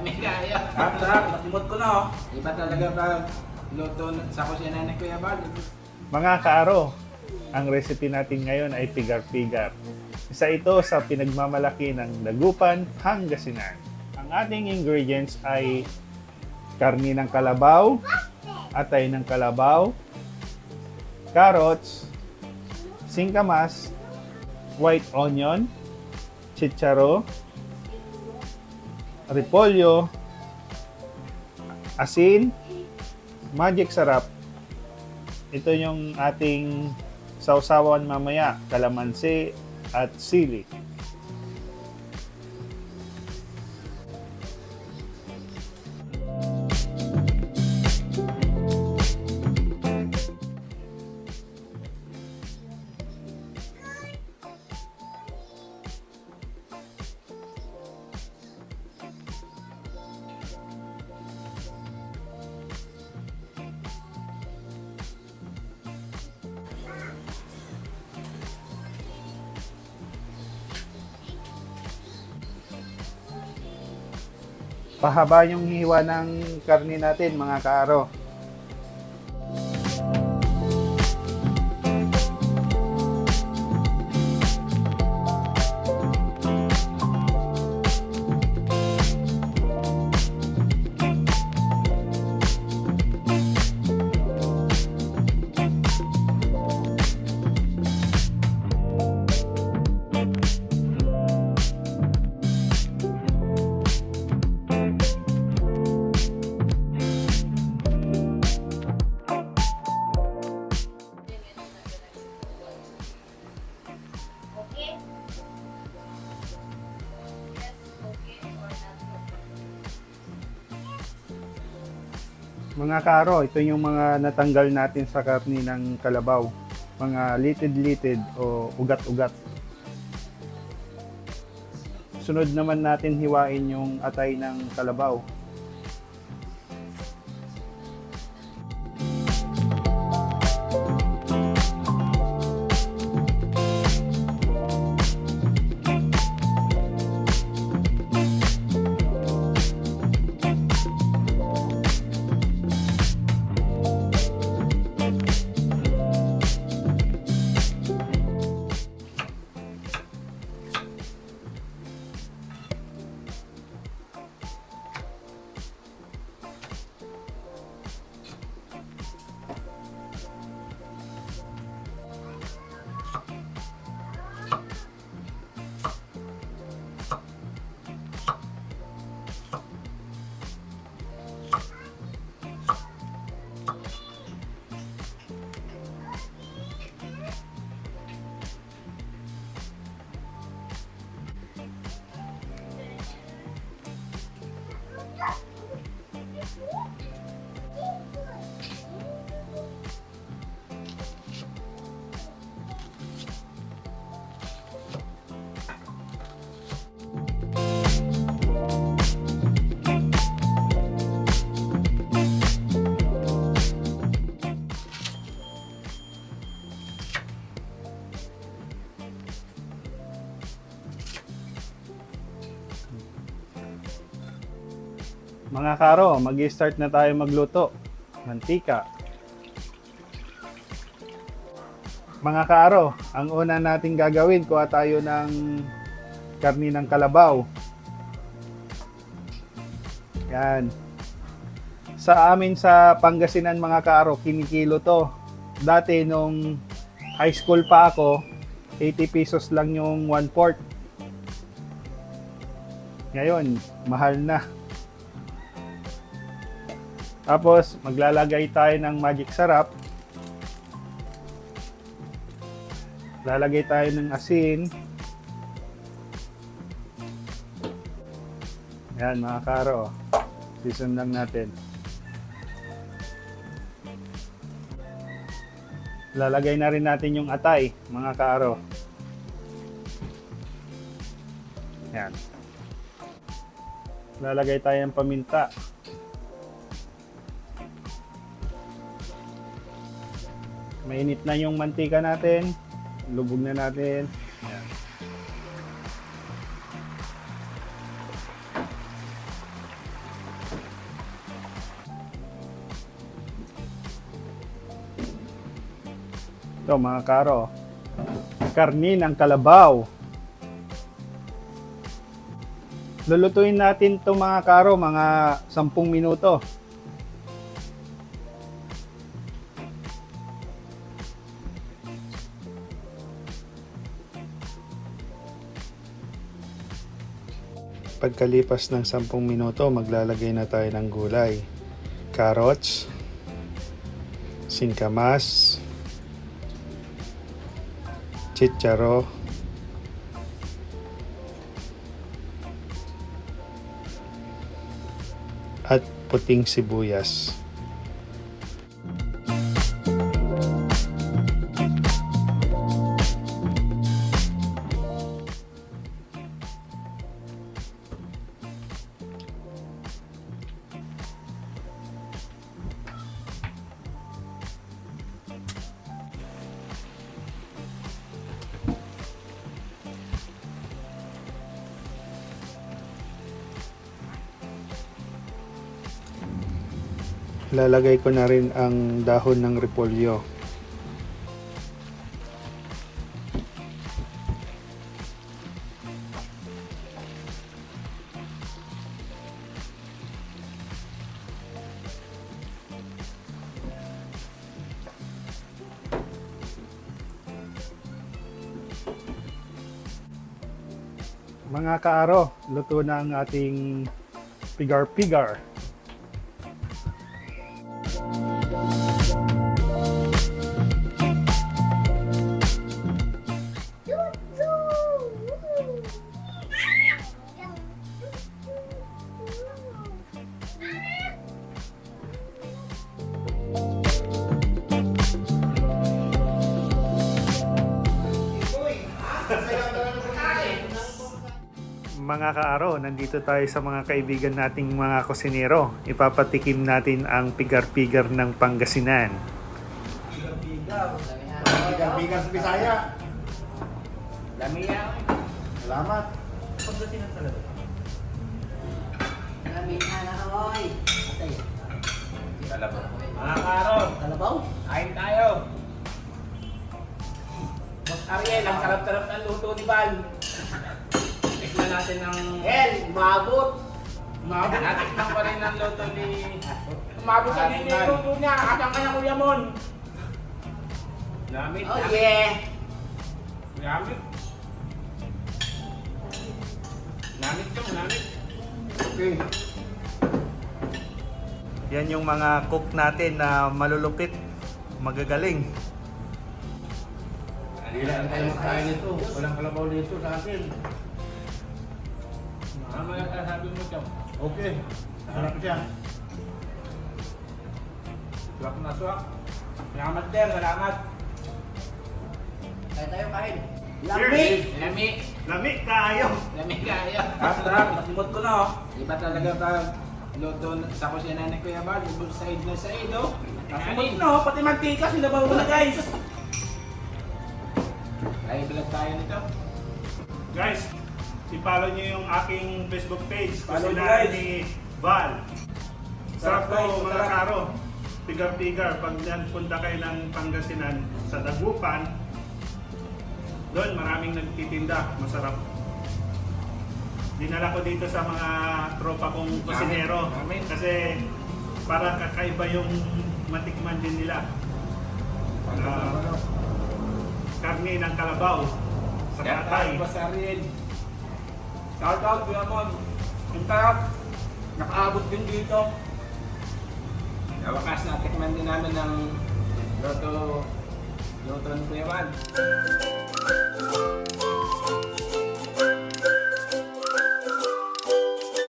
may kaya. Sarap, nasimot ko na oh. Iba talaga pag luto sa kusina ni Kuya Bal. Mga kaaro, ang recipe natin ngayon ay pigar-pigar. Isa ito sa pinagmamalaki ng Dagupan, Pangasinan. Ang ating ingredients ay karni ng kalabaw, atay ng kalabaw, carrots, singkamas, white onion, chicharo, repolyo, asin, magic sarap. Ito yung ating sausawan mamaya, kalamansi at sili. Pahaba yung hiwa ng karni natin, mga kaaro. Okay? Yes, okay or not okay? Mga kaaro, ito yung mga natanggal natin sa karni ng kalabaw. Mga litid-litid o ugat-ugat. Sunod naman natin hiwain yung atay ng kalabaw. Mga karo, mag-start na tayo magluto. Mantika. Mga karo, ang una nating gagawin, kuha tayo ng karni ng kalabaw. Yan. Sa amin sa Pangasinan, mga karo, kinikilo to. Dati nung high school pa ako, 80 pesos lang yung 1/4. Ngayon, mahal na. Tapos, maglalagay tayo ng magic sarap. Lalagay tayo ng asin. Yan, mga karo. Season lang natin. Lalagay na rin natin yung atay, mga karo. Yan. Lalagay tayo ng paminta. Mainit na yung mantika natin. Lubog na natin. Yan. . 1 Ito mga karo, karni ng kalabaw. Lulutuin natin ito mga karo, mga 10 minuto. Pagkalipas ng 10 minuto, maglalagay na tayo ng gulay. Carrots, singkamas, chicharo, at puting sibuyas. Lalagay ko na rin ang dahon ng repolyo. Mga kaaro, luto na ang ating pigar-pigar. Mga kaaro, nandito tayo sa mga kaibigan nating mga kusinero. Ipapatikim natin ang pigar-pigar ng Pangasinan. Bigas sa Bisaya. Lamia. Salamat. Kalabaw. Mga karo, Kalabaw? kain tayo. Boss Ariel, ang sarap-sarap ng luto ni Val. Tikman natin ang... Umabot. Natikman pa rin ang luto ni... Umabot ka din yung luto niya. Atang ka na Kuya Mon. Lamit. Oh yeah. Lamit. Lamit yung lamit. Okay. Yan yung mga cook natin na malulupit, magagaling. Hindi lang tayo makain nito. Walang kalabaw dito sa atin. Mamaya sabi mo siya. Okay. Harap siya. Swak na swak. Salamat din, salamat. Kaya tayo kain. Lami! Lami! Lami kayo! Lami kayo. Sarap. Nasimot ko na oh. Iba talaga pag luto sa kusina ni Kuya Val, ibig side na side, oh. Nasimot na oh. Pati mantika sinabaw ko na guys. Live vlog tayo nito. Guys, i-follow nyo yung aking Facebook page. Follow Kusina nyo, guys. ni Val. Sarap Sarap, guys. po mga Sarap. karo. Pigar-pigar. Pag punta kayo ng Pangasinan sa Dagupan, doon maraming nagtitinda. Masarap. Dinala ko dito sa mga tropa kong kusinero. Amin. Kasi para kakaiba yung matikman din nila. Karni ng kalabaw sa Yan katay. tayo, Boss Ariel. Shout out, Kuya Mon. Ang tarap. Nakaabot din dito. Sa wakas, natikman din namin ng luto ni Kuya Val.